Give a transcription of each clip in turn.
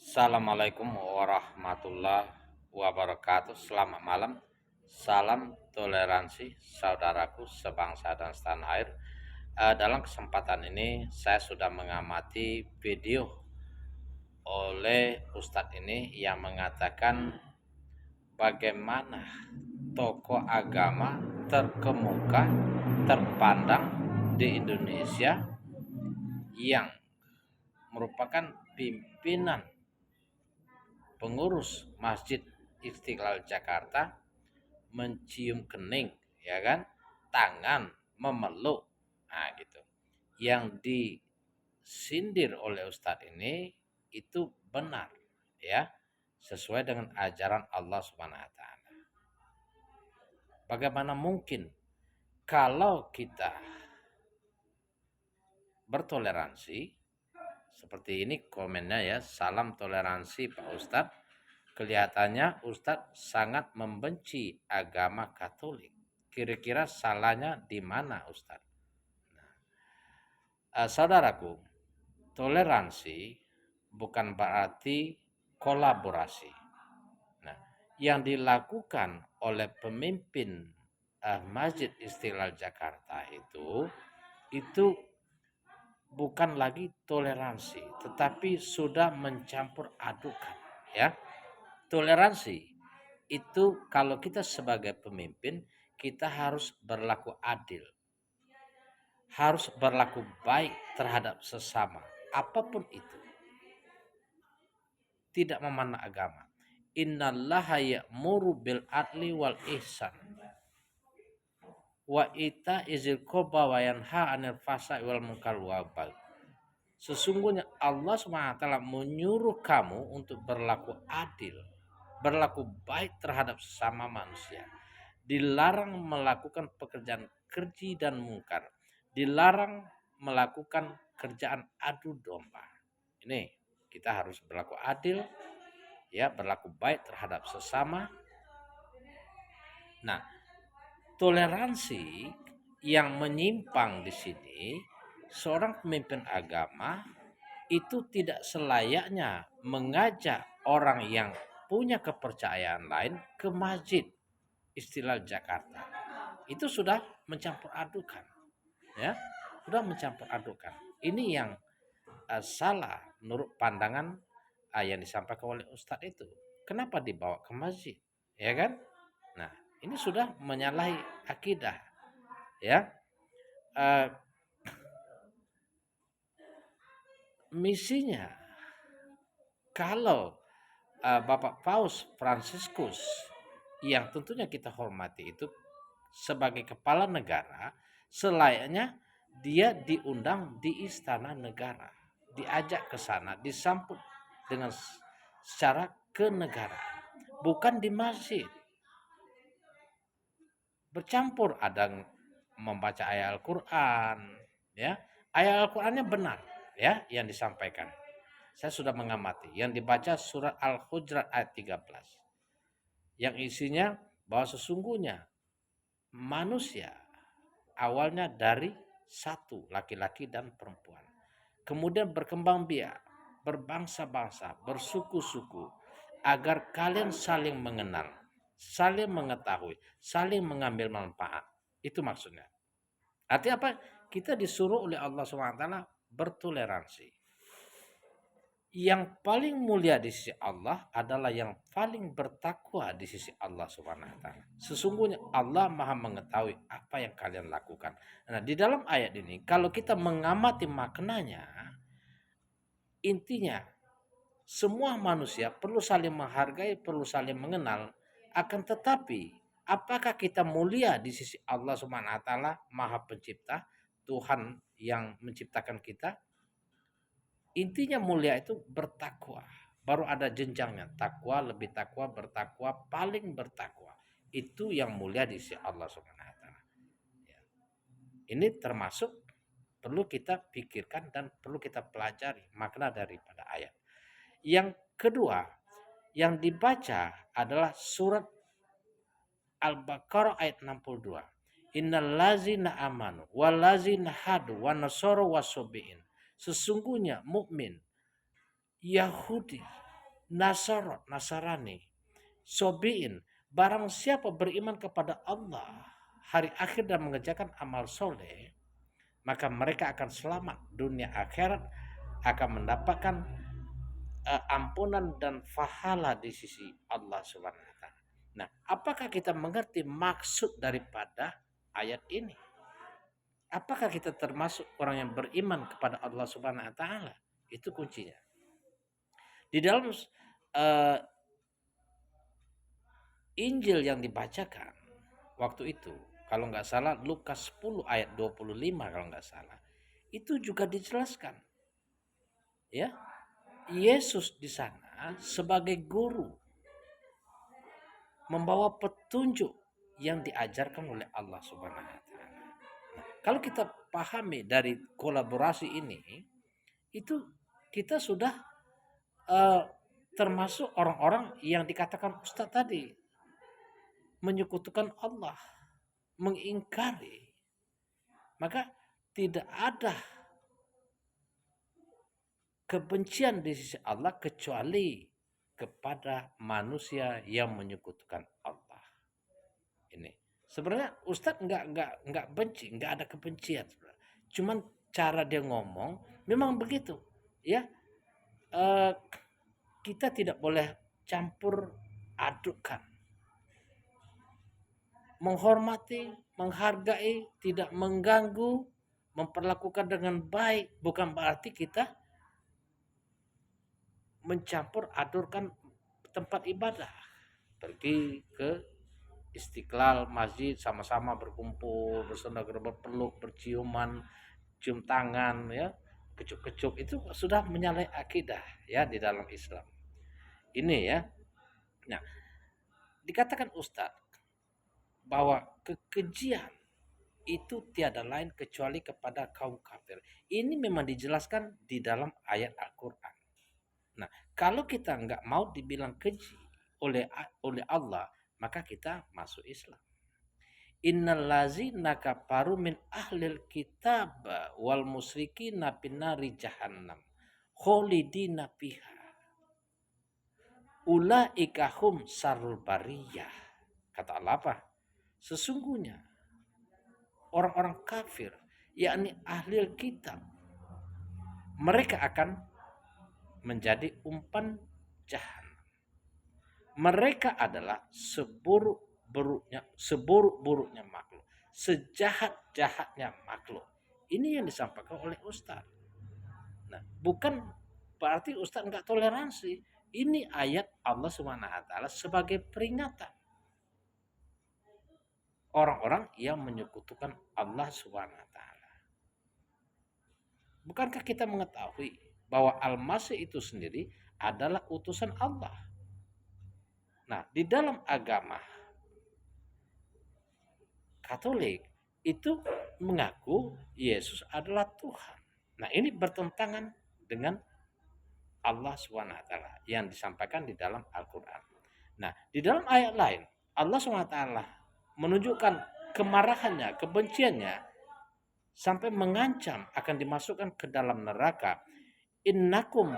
Assalamualaikum warahmatullahi wabarakatuh. Selamat malam. Salam toleransi saudaraku sebangsa dan setanah air. Dalam kesempatan ini saya sudah mengamati video oleh Ustadz ini yang mengatakan bagaimana tokoh agama terkemuka terpandang di Indonesia yang merupakan pimpinan pengurus Masjid Istiqlal Jakarta mencium kening, ya kan, tangan memeluk, nah gitu. Yang disindir oleh Ustadz ini itu benar, ya, sesuai dengan ajaran Allah Subhanahu Wa Taala. Bagaimana mungkin kalau kita bertoleransi seperti ini komennya, ya, salam toleransi Pak Ustadz. Kelihatannya Ustadz sangat membenci agama Katolik. Kira-kira salahnya di mana Ustadz? Saudaraku, toleransi bukan berarti kolaborasi. Nah, yang dilakukan oleh pemimpin Masjid Istiqlal Jakarta itu bukan lagi toleransi, tetapi sudah mencampur adukan, ya. Toleransi itu kalau kita sebagai pemimpin, kita harus berlaku adil, harus berlaku baik terhadap sesama, apapun itu, tidak memandang agama. Innallaha ya'muru bil adli wal ihsan wa ita izil qurba wa yanha 'anil fahsya'i wal munkar wal baghi. Sesungguhnya Allah SWT menyuruh kamu untuk berlaku adil, berlaku baik terhadap sesama manusia. Dilarang melakukan pekerjaan keji dan mungkar. Dilarang melakukan kerjaan adu domba. Ini kita harus berlaku adil, ya, berlaku baik terhadap sesama. Nah, toleransi yang menyimpang di sini, seorang pemimpin agama itu tidak selayaknya mengajak orang yang punya kepercayaan lain ke masjid Istiqlal Jakarta. Itu sudah mencampur adukan, ya, sudah mencampur adukan. Ini yang salah menurut pandangan yang disampaikan oleh Ustadz itu. Kenapa dibawa ke masjid, ya kan? Nah, ini sudah menyalahi akidah, ya. Uh, Misinya kalau Bapak Paus Fransiskus yang tentunya kita hormati itu sebagai kepala negara, selayaknya dia diundang di istana negara, diajak ke sana, disambut dengan secara kenegaraan, bukan di masjid. Bercampur, ada membaca ayat Al-Qur'an, ya. Ayat Al-Qur'annya benar, ya, yang disampaikan. Saya sudah mengamati yang dibaca surat Al-Hujurat ayat 13. Yang isinya bahwa sesungguhnya manusia awalnya dari satu, laki-laki dan perempuan. Kemudian berkembang biak, berbangsa-bangsa, bersuku-suku, agar kalian saling mengenal, saling mengetahui, saling mengambil manfaat. Itu maksudnya. Artinya apa? Kita disuruh oleh Allah SWT bertoleransi. Yang paling mulia di sisi Allah adalah yang paling bertakwa di sisi Allah Subhanahu wa taala. Sesungguhnya Allah Maha mengetahui apa yang kalian lakukan. Nah, di dalam ayat ini kalau kita mengamati maknanya, intinya semua manusia perlu saling menghargai, perlu saling mengenal, akan tetapi apakah kita mulia di sisi Allah Subhanahu wa taala, Maha Pencipta, Tuhan yang menciptakan kita? Intinya mulia itu bertakwa. Baru ada jenjangnya. Takwa, lebih takwa, bertakwa, paling bertakwa. Itu yang mulia di sisi Allah Subhanahu wa taala. Ya. Ini termasuk perlu kita pikirkan dan perlu kita pelajari makna daripada ayat. Yang kedua, yang dibaca adalah surat Al-Baqarah ayat 62. Innal ladzina amanu wal ladzina hadu wan nasara wasobiin. Sesungguhnya mukmin, Yahudi, Nasarani, Sobiin, barang siapa beriman kepada Allah, hari akhir dan mengerjakan amal soleh, maka mereka akan selamat dunia akhirat, akan mendapatkan ampunan dan pahala di sisi Allah Subhanahu wa taala. Nah, apakah kita mengerti maksud daripada ayat ini? Apakah kita termasuk orang yang beriman kepada Allah Subhanahu wa taala? Itu kuncinya. Di dalam Injil yang dibacakan waktu itu, kalau nggak salah Lukas 10 ayat 25 kalau nggak salah, itu juga dijelaskan, ya, Yesus di sana sebagai guru membawa petunjuk yang diajarkan oleh Allah Subhanahu wa taala. Nah, kalau kita pahami dari kolaborasi ini, itu kita sudah termasuk orang-orang yang dikatakan Ustadz tadi, menyekutukan Allah, mengingkari. Maka tidak ada kebencian di sisi Allah kecuali kepada manusia yang menyekutukan Allah. Ini sebenarnya Ustadz nggak benci, nggak ada kebencian sebenarnya. Cuman cara dia ngomong memang begitu, ya. Kita tidak boleh campur adukkan, menghormati, menghargai, tidak mengganggu, memperlakukan dengan baik, bukan berarti kita mencampur adurkan tempat ibadah. Pergi ke Istiqlal, masjid, sama-sama berkumpul, bersandar, berpeluk, berciuman, cium tangan, ya, kecup-kecup, itu sudah menyalahi akidah, ya, di dalam Islam. Ini, ya. Nah, dikatakan Ustadz bahwa kekejian itu tiada lain kecuali kepada kaum kafir. Ini memang dijelaskan di dalam ayat Al-Quran. Nah, kalau kita nggak mau dibilang keji oleh Allah, maka kita masuk Islam. Innal ladzina kafaru min ahlil kitab wal musyrikina finnari jahannam khalidina fiha ulaika hum sarul bariyah. Kata Allah apa? Sesungguhnya orang-orang kafir, yakni ahli kitab, mereka akan menjadi umpan jahanam. Mereka adalah seburuk-buruknya makhluk, sejahat-jahatnya makhluk. Ini yang disampaikan oleh Ustaz. Nah, bukan berarti Ustaz nggak toleransi. Ini ayat Allah Subhanahu wa taala sebagai peringatan orang-orang yang menyekutukan Allah Subhanahu wa taala. Bukankah kita mengetahui bahwa Al-Masih itu sendiri adalah utusan Allah? Nah, di dalam agama Katolik itu mengaku Yesus adalah Tuhan. Nah, ini bertentangan dengan Allah SWT yang disampaikan di dalam Al-Quran. Nah, di dalam ayat lain, Allah SWT menunjukkan kemarahannya, kebenciannya, sampai mengancam akan dimasukkan ke dalam neraka. Innakum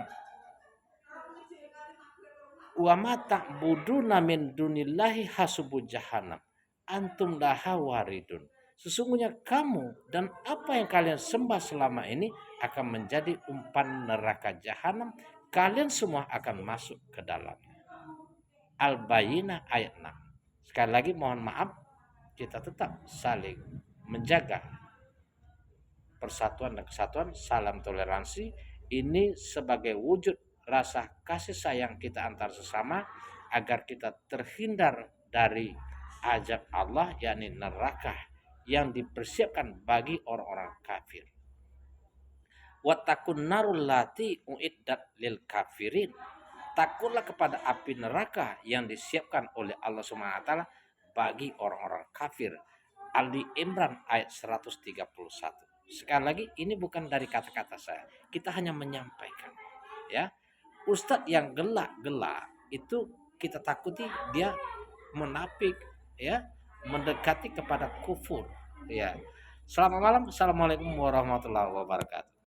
wa ma ta'buduna min dunillahi hasubu jahannam antum laha waridun. Sesungguhnya kamu dan apa yang kalian sembah selama ini akan menjadi umpan neraka jahanam. Kalian semua akan masuk ke dalamnya. Al-Bayyinah ayat 6. Sekali lagi mohon maaf, kita tetap saling menjaga persatuan dan kesatuan, salam toleransi. Ini sebagai wujud rasa kasih sayang kita antar sesama agar kita terhindar dari azab Allah, yakni neraka yang dipersiapkan bagi orang-orang kafir. Wattaqun narul lati uiddat lil kafirin. Takutlah kepada api neraka yang disiapkan oleh Allah Subhanahu wa taala bagi orang-orang kafir. Ali Imran ayat 131. Sekali lagi, ini bukan dari kata-kata saya. Kita hanya menyampaikan, ya. Ustadz yang gelak-gelak itu kita takuti dia menapik, ya, mendekati kepada kufur, ya. Selamat malam. Assalamualaikum warahmatullahi wabarakatuh.